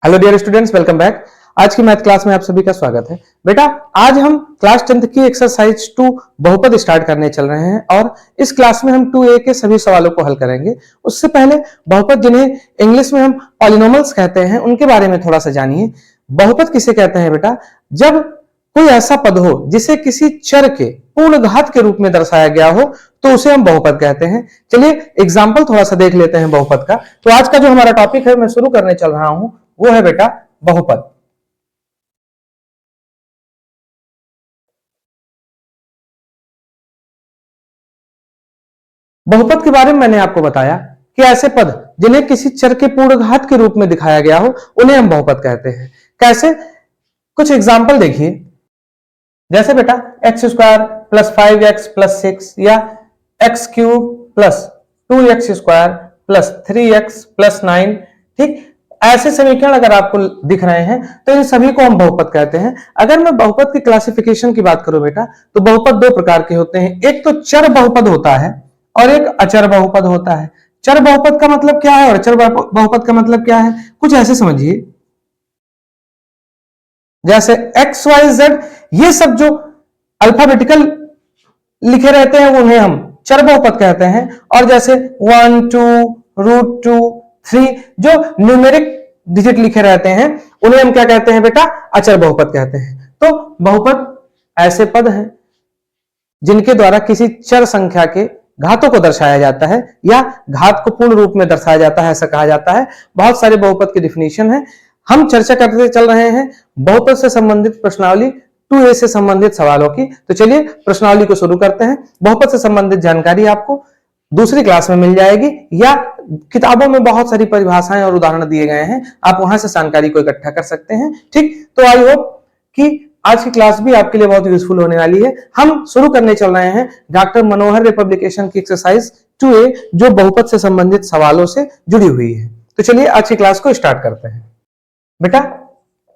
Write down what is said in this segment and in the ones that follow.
Hello dear students, welcome back. आज की math class में आप सभी का स्वागत है। बेटा, आज हम क्लास 10th की एक्सरसाइज 2 बहुपद स्टार्ट करने चल रहे हैं और इस क्लास में हम 2A के सभी सवालों को हल करेंगे। उससे पहले बहुपद, जिन्हें इंग्लिश में हम पॉलिनोमियल्स कहते हैं, उनके बारे में थोड़ा सा जानिए। बहुपद किसे कहते हैं बेटा? जब कोई ऐसा पद हो जिसे किसी चर के पूर्ण घात के रूप में दर्शाया गया हो तो उसे हम बहुपद कहते हैं। चलिए एग्जाम्पल थोड़ा सा देख लेते हैं बहुपद का। तो आज का जो हमारा टॉपिक है, मैं शुरू करने चल रहा हूं, वो है बेटा बहुपद। बहुपद के बारे में मैंने आपको बताया कि ऐसे पद जिन्हें किसी चर के पूर्ण घात के रूप में दिखाया गया हो उन्हें हम बहुपद कहते हैं। कैसे? कुछ एग्जाम्पल देखिए। जैसे बेटा x square plus 5x plus 6 या x cube plus 2x square plus 3x plus 9। ठीक, ऐसे समीकरण अगर आपको दिख रहे हैं तो इन सभी को हम बहुपद कहते हैं। अगर मैं बहुपद की क्लासिफिकेशन की बात करूं बेटा, तो बहुपद दो प्रकार के होते हैं। एक तो चर बहुपद होता है और एक अचर बहुपद होता है। चर बहुपद का मतलब क्या है और अचर बहुपद का मतलब क्या है, कुछ ऐसे समझिए। जैसे एक्स वाई जेड, ये सब जो अल्फाबेटिकल लिखे रहते हैं उन्हें हम चर बहुपद कहते हैं। और जैसे 1 2 √2 3 जो न्यूमेरिक डिजिट लिखे रहते हैं उन्हें हम क्या कहते हैं बेटा? अचर बहुपद कहते हैं। तो बहुपद ऐसे पद हैं जिनके द्वारा किसी चर संख्या के घातों को दर्शाया जाता है या घात को पूर्ण रूप में दर्शाया जाता है, ऐसा कहा जाता है। बहुत सारे बहुपद की डिफिनीशन है, हम चर्चा करते चल रहे हैं बहुपद से संबंधित प्रश्नावली 2A से संबंधित सवालों की। तो चलिए प्रश्नावली को शुरू करते हैं। बहुपद से संबंधित जानकारी आपको दूसरी क्लास में मिल जाएगी या किताबों में बहुत सारी परिभाषाएं और उदाहरण दिए गए हैं, आप वहां से जानकारी को इकट्ठा कर सकते हैं। ठीक, तो आई होप कि आज की क्लास भी आपके लिए बहुत यूजफुल होने वाली है। हम शुरू करने चल रहे हैं डॉक्टर मनोहर रे पब्लिकेशन की एक्सरसाइज 2A, जो बहुपद से संबंधित सवालों से जुड़ी हुई है। तो चलिए आज की क्लास को स्टार्ट करते हैं। बेटा,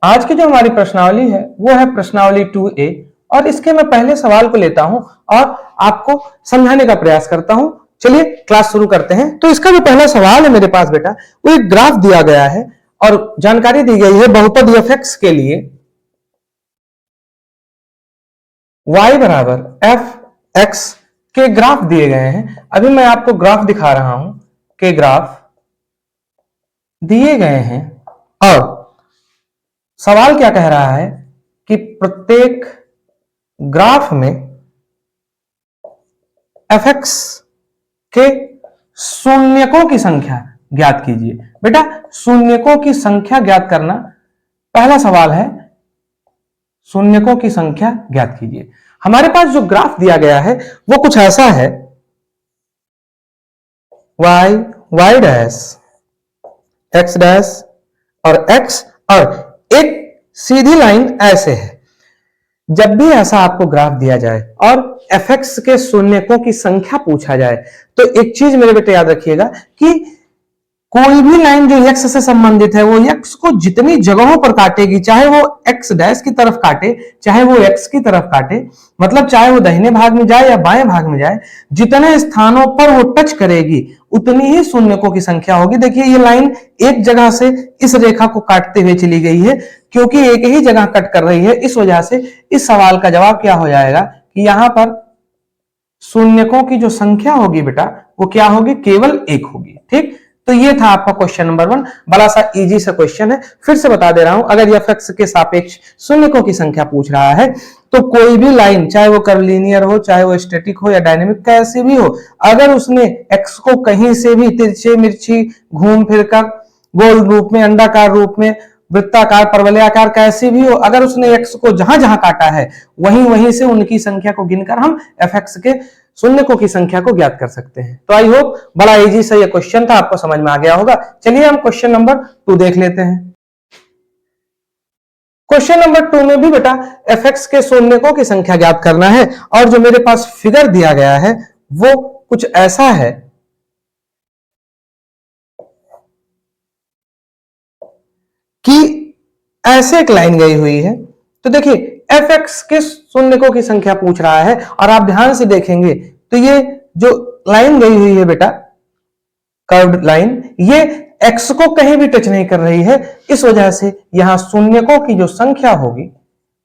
आज की जो हमारी प्रश्नावली है वो है प्रश्नावली 2A, और इसके मैं पहले सवाल को लेता हूं और आपको समझाने का प्रयास करता हूं। चलिए क्लास शुरू करते हैं। तो इसका जो पहला सवाल है मेरे पास बेटा, वो एक ग्राफ दिया गया है और जानकारी दी गई है बहुपद f(x) के लिए y बराबर f(x) के ग्राफ दिए गए हैं। अभी मैं आपको ग्राफ दिखा रहा हूं कि ग्राफ दिए गए हैं और सवाल क्या कह रहा है कि प्रत्येक ग्राफ में f(x) के शून्यकों की संख्या ज्ञात कीजिए। बेटा, शून्यकों की संख्या ज्ञात करना पहला सवाल है। शून्यकों की संख्या ज्ञात कीजिए। हमारे पास जो ग्राफ दिया गया है वो कुछ ऐसा है, y डैश x डैश और x, और एक सीधी लाइन ऐसे है। जब भी ऐसा आपको ग्राफ दिया जाए और f(x) के शून्यकों की संख्या पूछा जाए तो एक चीज मेरे बेटे याद रखिएगा कि कोई भी लाइन जो x से संबंधित है वो x को जितनी जगहों पर काटेगी, चाहे वो x डैश की तरफ काटे चाहे वो x की तरफ काटे, मतलब चाहे वो दाहिने भाग में जाए या बाएं भाग में जाए, जितने स्थानों पर वो टच करेगी उतनी ही शून्यकों की संख्या होगी। देखिए ये लाइन एक जगह से इस रेखा को काटते हुए चली गई है, क्योंकि एक ही जगह कट कर रही है। इस वजह से इस सवाल का जवाब क्या हो जाएगा कि यहां पर शून्यकों की जो संख्या होगी बेटा वो क्या होगी? केवल एक होगी। ठीक, तो ये था आपका क्वेश्चन नंबर 1। बड़ा सा इजी सा क्वेश्चन है, फिर से बता दे रहा हूं। अगर f(x) के सापेक्ष शून्यकों की संख्या पूछ रहा है तो कोई भी लाइन, चाहे वो कर्वलीनियर हो, चाहे वो स्टैटिक हो या डायनेमिक, कैसी भी हो, अगर उसने x को कहीं से भी तिरछे मिर्ची घूम फिर कर गोल रूप में, अंडाकार रूप में, वृत्ताकार, परवलयाकार, कैसी भी हो, अगर उसने x को जहां जहां काटा है वहीं वहीं से उनकी संख्या को गिनकर हम f(x) के शून्यकों की संख्या को ज्ञात कर सकते हैं। तो आई होप बड़ा इजी सा ये क्वेश्चन था, आपको समझ में आ गया होगा। चलिए हम क्वेश्चन नंबर 2 देख लेते हैं। क्वेश्चन नंबर 2 में भी बेटा f(x) के शून्यकों की संख्या ज्ञात करना है, और जो मेरे पास फिगर दिया गया है वो कुछ ऐसा है कि ऐसे एक लाइन गई हुई है। तो देखिए f(x) के शून्यकों की संख्या पूछ रहा है और आप ध्यान से देखेंगे तो ये जो लाइन गई हुई है बेटा, कर्व्ड लाइन, ये x को कहीं भी टच नहीं कर रही है, इस वजह से यहां शून्यकों की जो संख्या होगी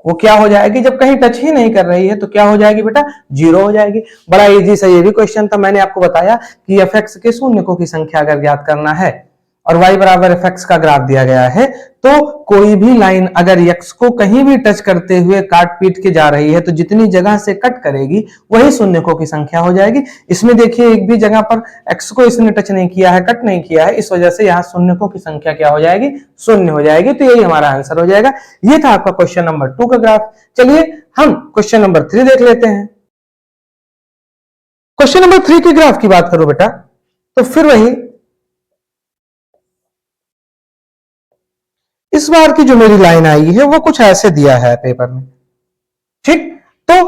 वो क्या हो जाएगी, जब कहीं टच ही नहीं कर रही है तो क्या हो जाएगी बेटा, 0 हो जाएगी। बड़ा इजी सा ये भी क्वेश्चन था, मैंने आपको बताया कि fx के शून्यकों की संख्या अगर ज्ञात करना है और y बराबर fx का ग्राफ दिया गया है, तो कोई भी लाइन अगर x को कहीं भी टच करते हुए काट पीट के जा रही है तो जितनी जगह से कट करेगी वही शून्यकों की संख्या हो जाएगी। इसमें देखिए एक भी जगह पर x को इसने टच नहीं किया है, कट नहीं किया है, इस वजह से यहाँ शून्यकों की संख्या क्या हो जाएगी, शून्य हो जाएगी। तो यही हमारा आंसर हो जाएगा। ये था आपका क्वेश्चन नंबर 2 का ग्राफ। चलिए हम क्वेश्चन नंबर 3 देख लेते हैं। क्वेश्चन नंबर 3 के ग्राफ की बात करो बेटा, तो फिर वही इस बार की जो मेरी लाइन आई है वो कुछ ऐसे दिया है पेपर में, ठीक। तो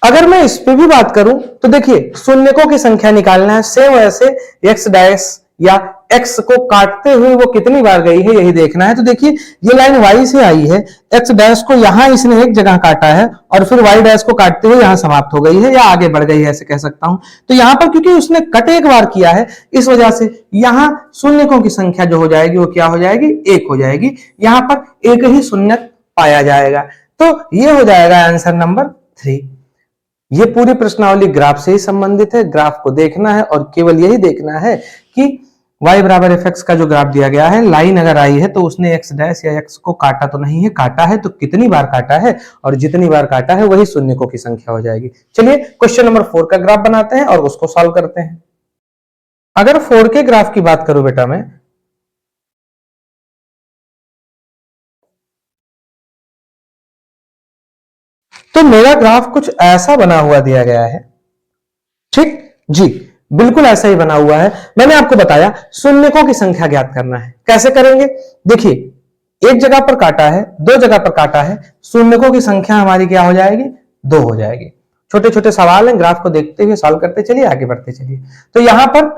अगर मैं इस पे भी बात करूं तो देखिए शून्यकों की संख्या निकालना है, सेम वैसे x डैश या x को काटते हुए वो कितनी बार गई है यही देखना है। तो देखिए ये लाइन y से आई है, x डैश को यहां इसने एक जगह काटा है और फिर y डैश को काटते हुए यहां समाप्त हो गई है या आगे बढ़ गई है ऐसे कह सकता हूं। तो यहां पर क्योंकि उसने कट एक बार किया है इस वजह से यहां शून्यकों की संख्या जो हो जाएगी वो क्या हो जाएगी, 1 हो जाएगी। यहां पर एक ही शून्यक पाया जाएगा, तो ये हो जाएगा आंसर नंबर 3। ये पूरी प्रश्नावली ग्राफ से ही संबंधित है, ग्राफ को देखना है और केवल यही देखना है कि y बराबर fx का जो ग्राफ दिया गया है, लाइन अगर आई है तो उसने x डैश या x को काटा तो नहीं है, काटा है तो कितनी बार काटा है, और जितनी बार काटा है वही शून्यकों की संख्या हो जाएगी। चलिए क्वेश्चन नंबर 4 का ग्राफ बनाते हैं और उसको सॉल्व करते हैं। अगर 4 के ग्राफ की बात करूं बेटा मैं, तो मेरा ग्राफ कुछ ऐसा बना हुआ दिया गया है, ठीक जी, बिल्कुल ऐसा ही बना हुआ है। मैंने आपको बताया शून्यकों की संख्या ज्ञात करना है, कैसे करेंगे, देखिए एक जगह पर काटा है, दो जगह पर काटा है, शून्यकों की संख्या हमारी क्या हो जाएगी, 2 हो जाएगी। छोटे छोटे सवाल हैं, ग्राफ को देखते हुए सॉल्व करते चलिए, आगे बढ़ते चलिए। तो यहां पर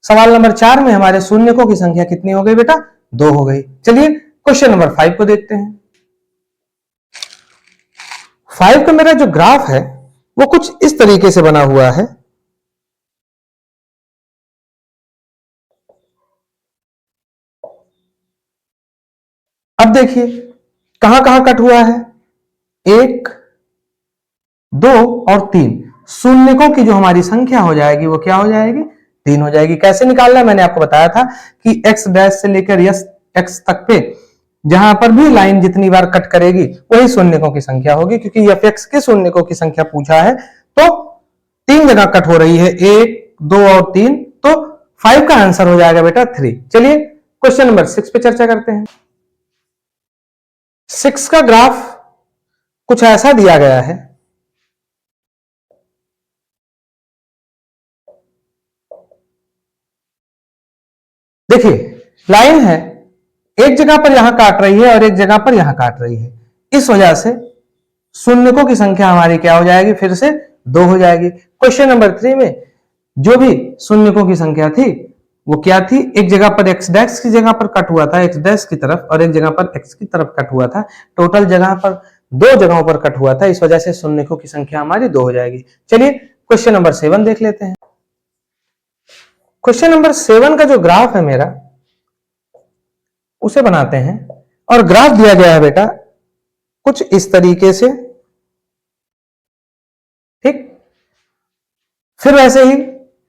सवाल नंबर 4 में हमारे शून्यकों की संख्या कितनी हो गई बेटा, 2 हो गई। चलिए क्वेश्चन नंबर 5 को देखते हैं। 5 का मेरा जो ग्राफ है वो कुछ इस तरीके से बना हुआ है। अब देखिए कहां कहां कट हुआ है, 1, 2 और 3। शून्यकों की जो हमारी संख्या हो जाएगी वो क्या हो जाएगी, 3 हो जाएगी। कैसे निकालना है, मैंने आपको बताया था कि x डैश से लेकर x तक पे जहां पर भी लाइन जितनी बार कट करेगी वही शून्यकों की संख्या होगी, क्योंकि fx के शून्यकों की संख्या पूछा है तो 3 जगह कट हो रही है, 1, 2 और 3, तो 5 का आंसर हो जाएगा बेटा 3। चलिए क्वेश्चन नंबर 6 पे चर्चा करते हैं। 6 का ग्राफ कुछ ऐसा दिया गया है, देखिए लाइन है, एक जगह पर यहां काट रही है और एक जगह पर यहां काट रही है, इस वजह से शून्यकों की संख्या हमारी क्या हो जाएगी, फिर से 2 हो जाएगी। क्वेश्चन नंबर 3 में जो भी शून्यकों की संख्या थी वो क्या थी, एक जगह पर x डैश की जगह पर कट हुआ था x डैश की तरफ और एक जगह पर x की तरफ कट हुआ था, टोटल जगह पर 2 जगहों पर कट हुआ था, इस वजह से शून्यकों की संख्या हमारी 2 हो जाएगी। चलिए क्वेश्चन नंबर 7 देख लेते हैं। क्वेश्चन नंबर 7 का जो ग्राफ है मेरा उसे बनाते हैं और ग्राफ दिया गया है बेटा कुछ इस तरीके से, ठीक। फिर वैसे ही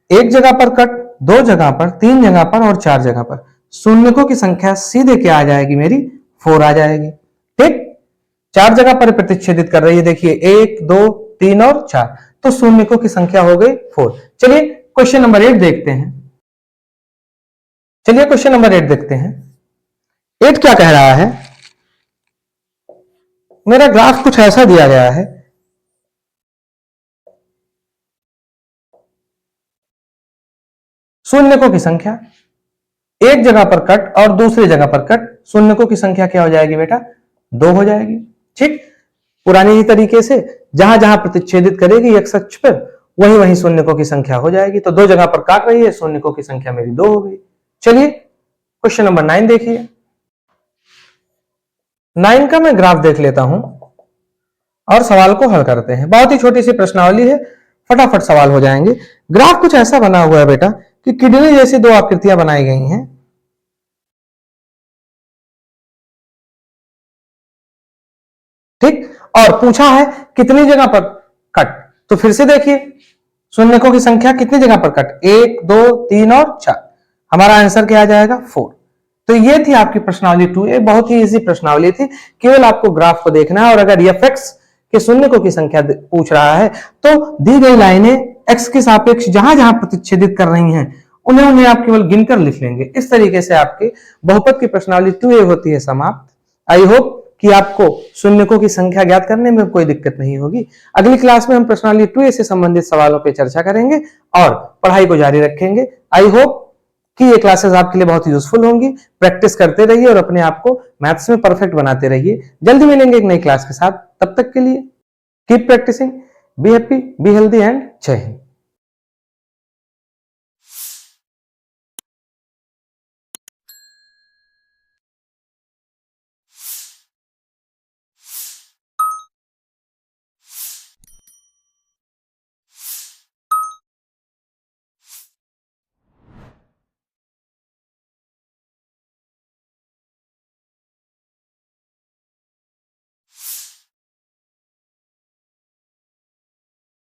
एक जगह पर कट, 2 जगह पर, 3 जगह पर और 4 जगह पर, शून्यकों की संख्या सीधे क्या आ जाएगी मेरी, 4 आ जाएगी, ठीक। 4 जगह पर प्रतिच्छेदित कर रही है, देखिए 1, 2, 3 और 4, तो शून्यकों की संख्या हो गई 4। चलिए क्वेश्चन नंबर 8 देखते हैं। चलिए क्वेश्चन नंबर 8 देखते हैं। 8 क्या कह रहा है, मेरा ग्राफ कुछ ऐसा दिया गया है, शून्यकों की संख्या, एक जगह पर कट और दूसरी जगह पर कट, शून्यकों की संख्या क्या हो जाएगी बेटा, 2 हो जाएगी, ठीक। पुरानी ही तरीके से जहां जहां प्रतिच्छेदित करेगी एक्स अक्ष पर वही वही शून्यकों की संख्या हो जाएगी, तो 2 जगह पर काट रही है, शून्यकों की संख्या मेरी 2 हो गई। चलिए क्वेश्चन नंबर 9 देखिए। 9 का मैं ग्राफ देख लेता हूं और सवाल को हल करते हैं। बहुत ही छोटी सी प्रश्नावली है, फटाफट सवाल हो जाएंगे। ग्राफ कुछ ऐसा बना हुआ है बेटा कि किडनी जैसी 2 आकृतियां बनाई गई हैं, ठीक। और पूछा है कितनी जगह पर कट, तो फिर से देखिए शून्यकों की संख्या कितनी जगह पर कट, 1 2 3 और 4। हमारा आंसर क्या आ जाएगा 4। तो ये थी आपकी प्रश्नावली 2, एक बहुत ही इजी प्रश्नावली थी, केवल आपको ग्राफ को देखना है और अगर f(x) के शून्यकों की संख्या पूछ रहा है तो दी गई लाइनें x के सापेक्ष जहां जहां प्रतिच्छेदित कर रही हैं उन्हें उन्हें आप केवल गिनकर लिख लेंगे। इस तरीके से आपकी बहुपद की प्रश्नावली 2a होती है समाप्त। आई होप कि आपको शून्यकों की संख्या ज्ञात करने में कोई दिक्कत नहीं होगी। अगली क्लास में हम प्रश्नावली 2a से संबंधित सवालों पर चर्चा करेंगे और पढ़ाई को जारी रखेंगे। आई होप कि ये क्लासेस आपके लिए बहुत यूजफुल होंगी। प्रैक्टिस करते रहिए और अपने आप को मैथ्स में परफेक्ट बनाते रहिए। जल्दी मिलेंगे एक नई क्लास के साथ, तब तक के लिए keep practising, be happy, be healthy and Jai Hind.